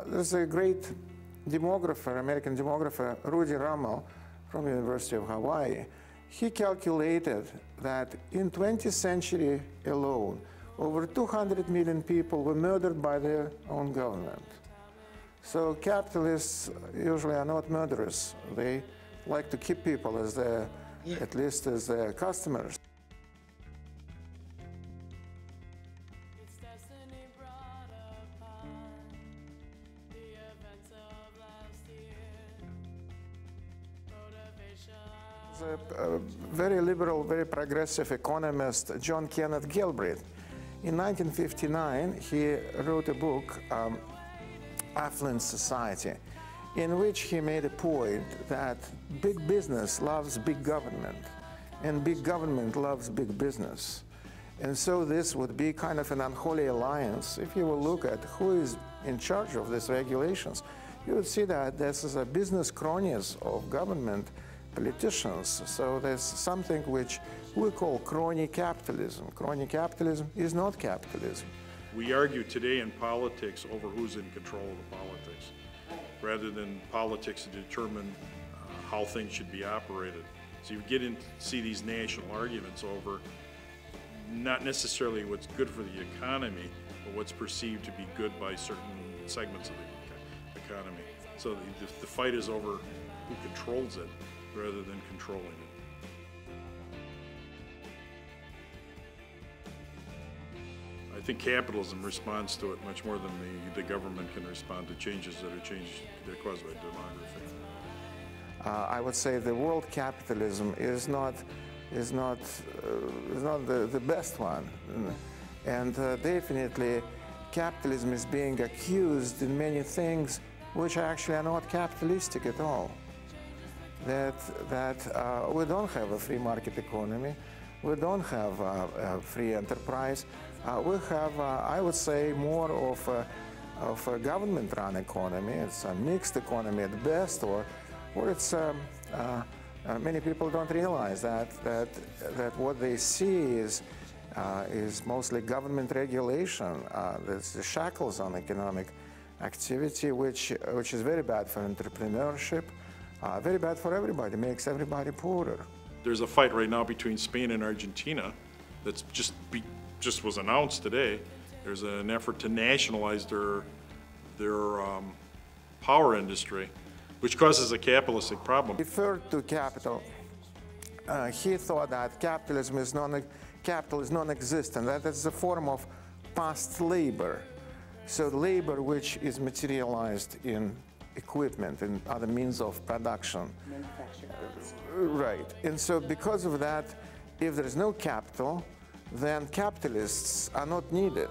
There's a great demographer, American demographer, Rudy Rummel from the University of Hawaii. He calculated that in 20th century alone, over 200 million people were murdered by their own government. So capitalists usually are not murderers. They like to keep people as their, at least as their customers. A very liberal, very progressive economist, John Kenneth Galbraith. In 1959, he wrote a book, Affluent Society, in which he made a point that big business loves big government, and big government loves big business. And so this would be kind of an unholy alliance. If you will look at who is in charge of these regulations, you would see that this is a business cronies of government politicians. So there's something which we call crony capitalism. Crony capitalism is not capitalism. We argue today in politics over who's in control of the politics, rather than politics to determine how things should be operated. So you get in, see these national arguments over not necessarily what's good for the economy, but what's perceived to be good by certain segments of the economy. So the fight is over who controls it, rather than controlling it. I think capitalism responds to it much more than the government can respond to changes that are caused by demography. I would say the world capitalism is not the best one, and definitely capitalism is being accused in many things which actually are not capitalistic at all. That we don't have a free market economy, we don't have a free enterprise, we have, I would say, more of a government-run economy. It's a mixed economy at best, or it's many people don't realize that what they see is mostly government regulation. There's the shackles on economic activity, which is very bad for entrepreneurship. Very bad for everybody, makes everybody poorer. There's a fight right now between Spain and Argentina that's just was announced today. There's an effort to nationalize their power industry, which causes a capitalistic problem. Referred to capital, he thought that capital is non-existent, that it's a form of past labor. So labor which is materialized in equipment and other means of production. Right. And so because of that, if there is no capital, then capitalists are not needed.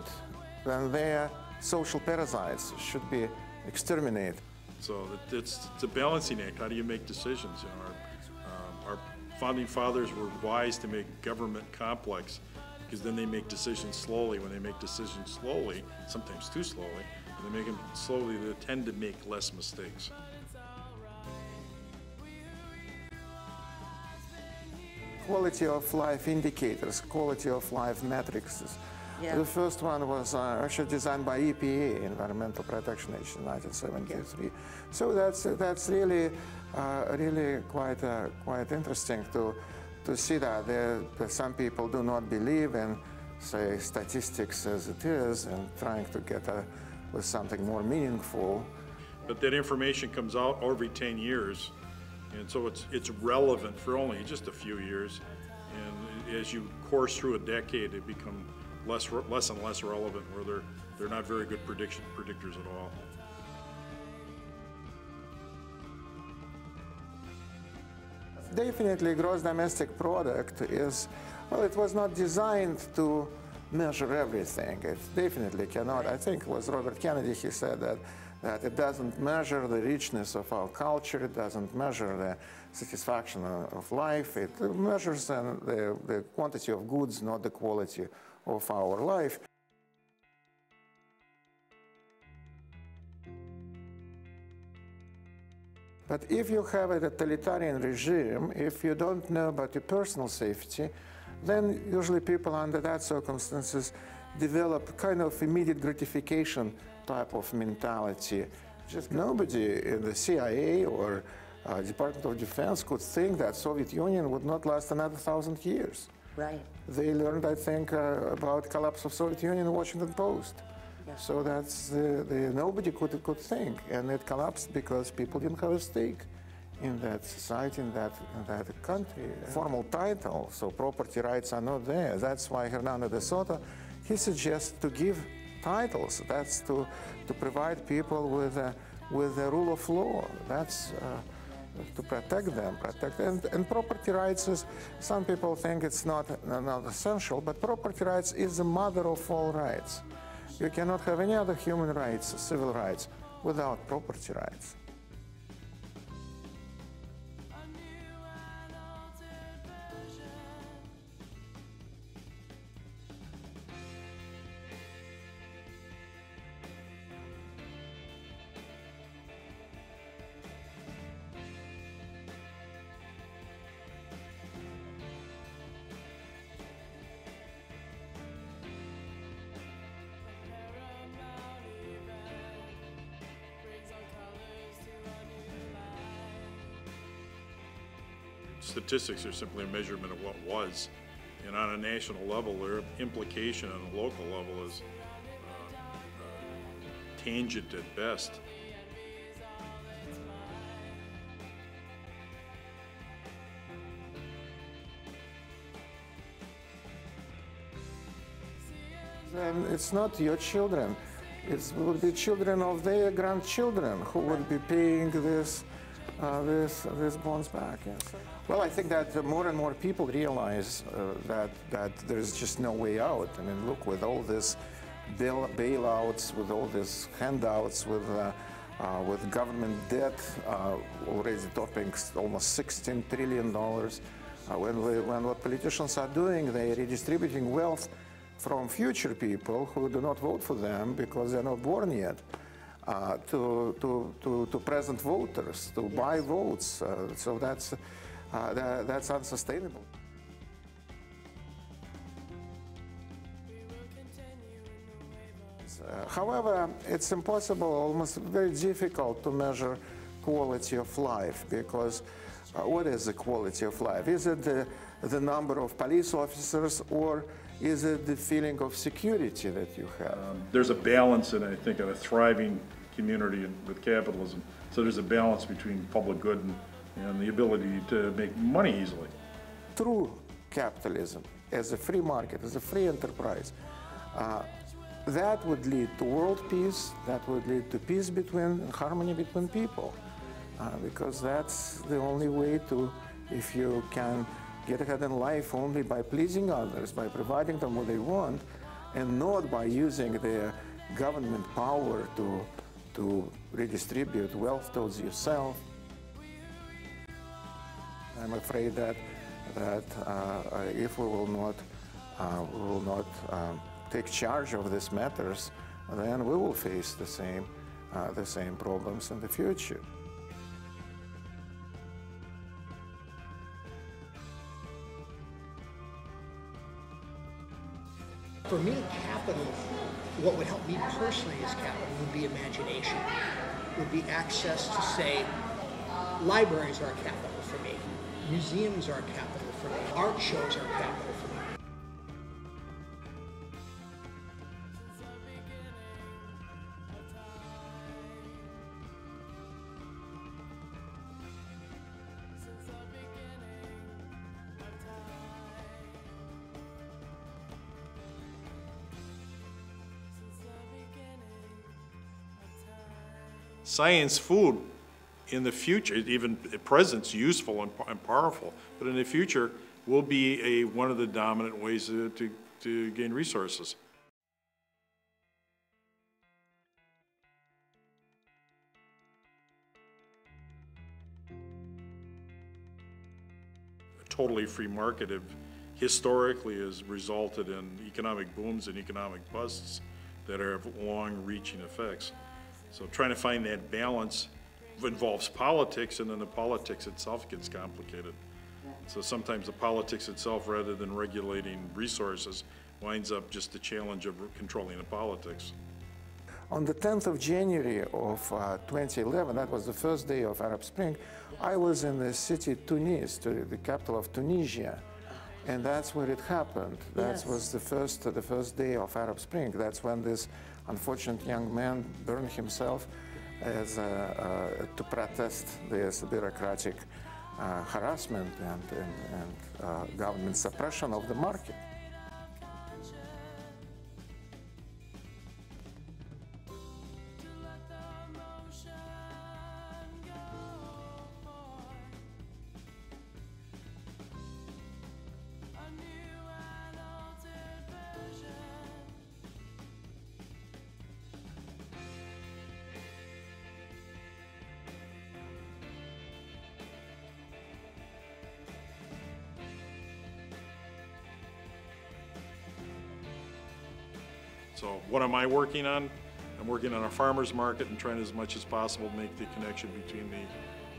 Then their social parasites should be exterminated. So it's a balancing act. How do you make decisions? You know, our founding fathers were wise to make government complex, because then they make decisions slowly. When they make decisions slowly, sometimes too slowly, when they make them slowly, they tend to make less mistakes. Quality of life indicators, quality of life matrices. Yeah. The first one was actually designed by EPA, Environmental Protection Agency, in 1973. Yeah. So that's really quite interesting to see that some people do not believe in, say, statistics as it is, and trying to get with something more meaningful. But that information comes out every 10 years, and so it's relevant for only just a few years. And as you course through a decade, they become less and less relevant, where they're not very good predictors at all. Definitely, gross domestic product is, well, it was not designed to measure everything. It definitely cannot. I think it was Robert Kennedy, he said that it doesn't measure the richness of our culture, it doesn't measure the satisfaction of life, it measures the quantity of goods, not the quality of our life. But if you have a totalitarian regime, if you don't know about your personal safety, then usually people under that circumstances develop kind of immediate gratification type of mentality. Just nobody in the CIA or Department of Defense could think that Soviet Union would not last another 1,000 years. Right. They learned, I think, about collapse of Soviet Union in Washington Post. Yeah. So that's nobody could think, and it collapsed because people didn't have a stake in that society, in that country. Formal title, so property rights are not there. That's why Hernando de Soto, he suggests to give titles. That's to provide people with the rule of law. That's to protect them, and property rights is, some people think it's not essential, but property rights is the mother of all rights. You cannot have any other human rights, civil rights, without property rights. Statistics are simply a measurement of what was, and on a national level, their implication on a local level is tangent at best. And it's not your children. It would be children of their grandchildren who would be paying this bonds back. Yes. Well, I think that more and more people realize that there's just no way out. I mean, look, with all this bailouts, with all these handouts, with government debt already topping almost $16 trillion, when what politicians are doing, they're redistributing wealth from future people who do not vote for them because they're not born yet. To present voters, to buy votes. So that's unsustainable. However, it's impossible, almost very difficult to measure quality of life, because what is the quality of life? Is it the number of police officers, or is it the feeling of security that you have? There's a balance, and I think, of a thriving community with capitalism. So there's a balance between public good and the ability to make money easily. True capitalism, as a free market, as a free enterprise, that would lead to world peace, that would lead to peace and harmony between people. Because that's the only way to, if you can get ahead in life only by pleasing others, by providing them what they want, and not by using their government power to redistribute wealth towards yourself. I'm afraid that if we will not take charge of these matters, then we will face the same problems in the future. For me, capital, what would help me personally as capital would be imagination, would be access to, say, libraries are capital for me, museums are capital for me, art shows are capital for me. Science food in the future, even at present, is useful and powerful, but in the future will be one of the dominant ways to gain resources. A totally free market historically has resulted in economic booms and economic busts that have long-reaching effects. So trying to find that balance involves politics, and then the politics itself gets complicated. So sometimes the politics itself, rather than regulating resources, winds up just the challenge of controlling the politics. On the 10th of January of 2011, that was the first day of Arab Spring, I was in the city Tunis, the capital of Tunisia, and that's where it happened. That was the first day of Arab Spring. That's when this unfortunate young man burned himself as to protest this bureaucratic harassment and government suppression of the market. So what am I working on? I'm working on a farmer's market and trying as much as possible to make the connection between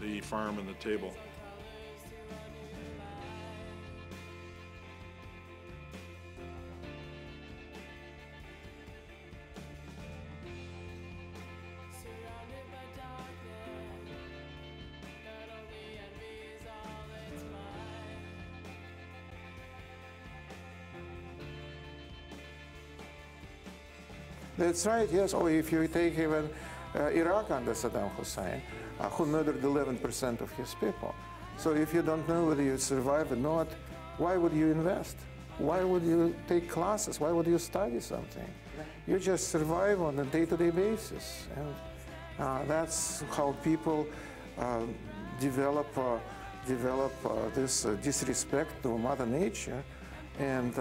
the farm and the table. That's right, yes. Or if you take even Iraq under Saddam Hussein, who murdered 11% of his people. So if you don't know whether you survive or not, why would you invest? Why would you take classes? Why would you study something? You just survive on a day-to-day basis. And that's how people develop this disrespect to Mother Nature. And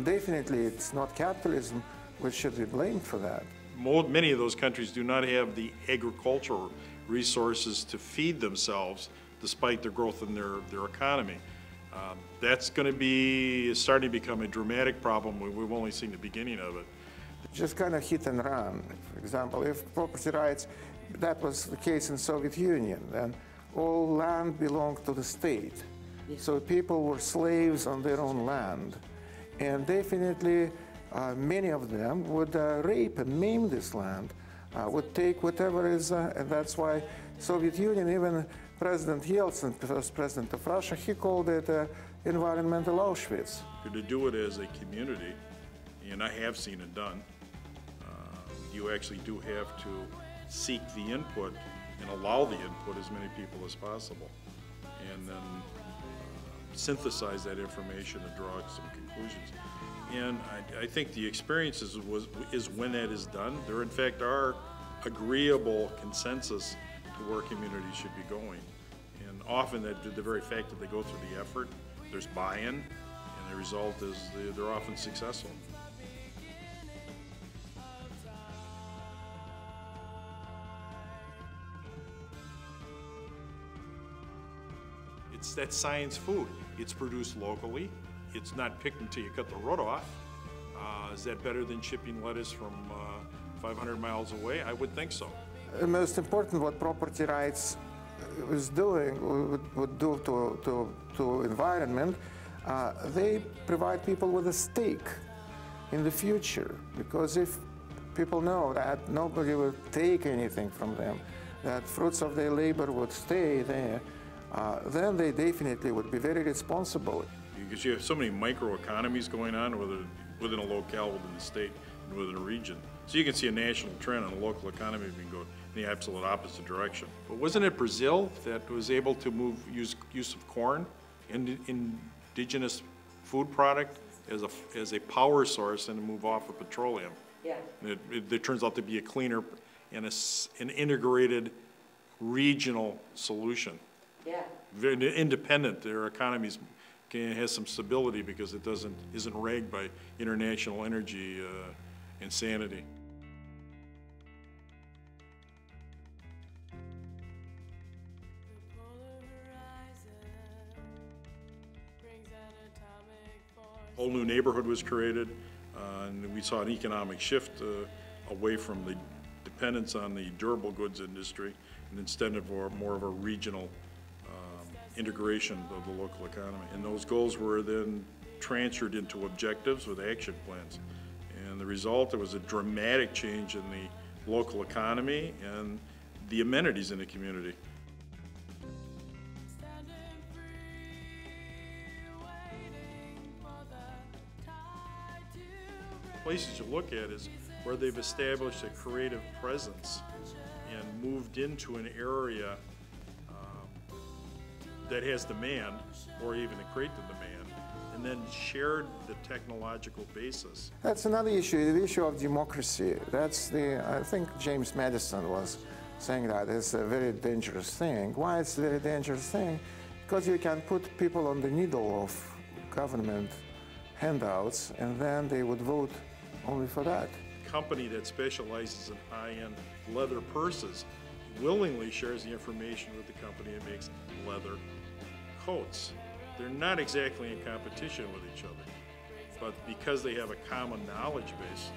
definitely it's not capitalism which should be blamed for that. Many of those countries do not have the agricultural resources to feed themselves despite the growth in their economy. That's going to be starting to become a dramatic problem. We've only seen the beginning of it. Just kind of hit and run. For example, if property rights, that was the case in Soviet Union, then all land belonged to the state. So people were slaves on their own land. And definitely many of them would rape and maim this land, would take whatever is, and that's why Soviet Union, even President Yeltsin, the first president of Russia, he called it environmental Auschwitz. To do it as a community, and I have seen it done, you actually do have to seek the input and allow the input as many people as possible, and then synthesize that information and draw some conclusions. And I think the experience is when that is done, there in fact are agreeable consensus to where communities should be going. And often the very fact that they go through the effort, there's buy-in, and the result is they're often successful. That's science food. It's produced locally. It's not picked until you cut the root off. Is that better than shipping lettuce from 500 miles away? I would think so. The most important what property rights is doing, would do to environment, they provide people with a stake in the future. Because if people know that nobody will take anything from them, that fruits of their labor would stay there, then they definitely would be very responsible. Because you have so many microeconomies going on, whether within a locale, within the state, and within a region. So you can see a national trend on a local economy being go in the absolute opposite direction. But wasn't it Brazil that was able to use of corn, indigenous food product, as a power source and to move off of petroleum? Yeah. It turns out to be a cleaner and an integrated regional solution. Yeah. Very independent. Their economies has some stability because it isn't ragged by international energy insanity. A whole new neighborhood was created, and we saw an economic shift away from the dependence on the durable goods industry, and instead of more of a regional integration of the local economy. And those goals were then transferred into objectives with action plans. And the result, there was a dramatic change in local economy and the amenities in the community. Places you look at is where they've established a creative presence and moved into an area that has demand, or even to create the demand, and then shared the technological basis. That's another issue, the issue of democracy. That's I think James Madison was saying that it's a very dangerous thing. Why it's a very dangerous thing? Because you can put people on the needle of government handouts, and then they would vote only for that. A company that specializes in high-end leather purses willingly shares the information with the company that makes leather coats. They're not exactly in competition with each other, but because they have a common knowledge base,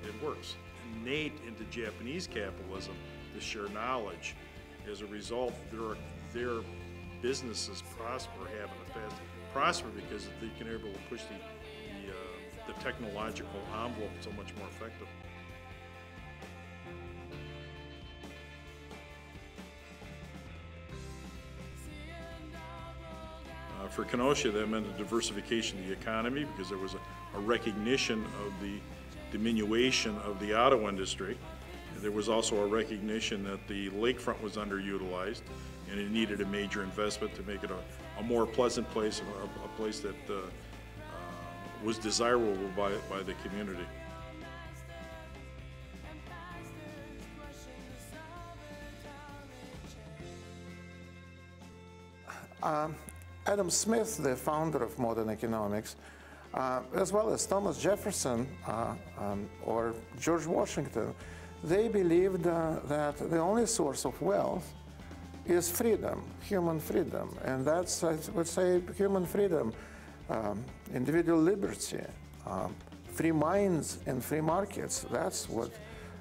it works. Innate into Japanese capitalism, to share knowledge. As a result, their businesses prosper because they can be able to push the technological envelope so much more effective. For Kenosha, that meant a diversification of the economy because there was a recognition of the diminution of the auto industry. There was also a recognition that the lakefront was underutilized and it needed a major investment to make it a more pleasant place, a place that was desirable by the community. Adam Smith, the founder of modern economics, as well as Thomas Jefferson or George Washington, they believed that the only source of wealth is freedom, human freedom. And that's, I would say, human freedom, individual liberty, free minds and free markets. That's what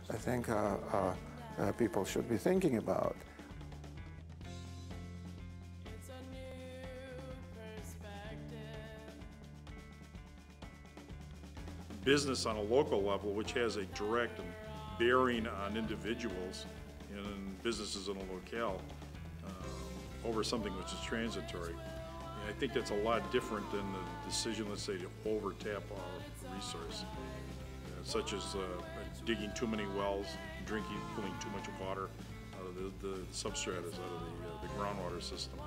I think people should be thinking about. Business on a local level, which has a direct bearing on individuals and businesses in a locale, over something which is transitory. And I think that's a lot different than the decision, let's say, to over-tap our resource, such as digging too many wells, pulling too much water out of the substratus, out of the groundwater system.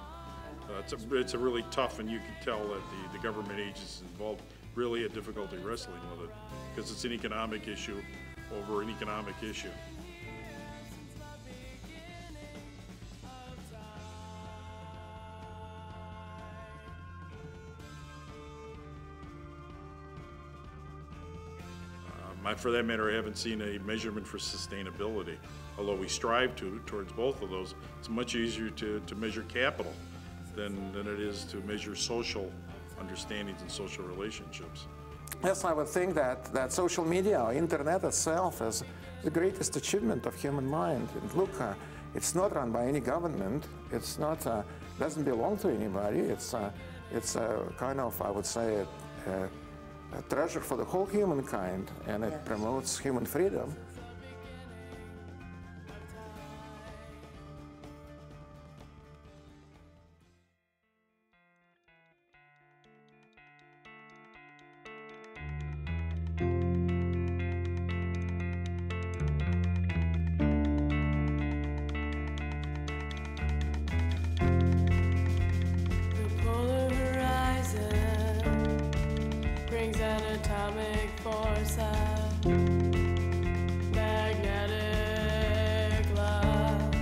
It's a really tough, and you can tell that the government agencies involved really had difficulty wrestling with it because it's an economic issue over an economic issue. For that matter, I haven't seen a measurement for sustainability. Although we strive towards both of those, it's much easier to measure capital than it is to measure social understandings and social relationships. Yes, I would think that social media, or internet itself, is the greatest achievement of human mind. And look, it's not run by any government. It's not, doesn't belong to anybody. It's kind of, I would say, a treasure for the whole humankind, and it promotes human freedom. Atomic force of magnetic love.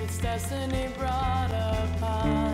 It's destiny brought upon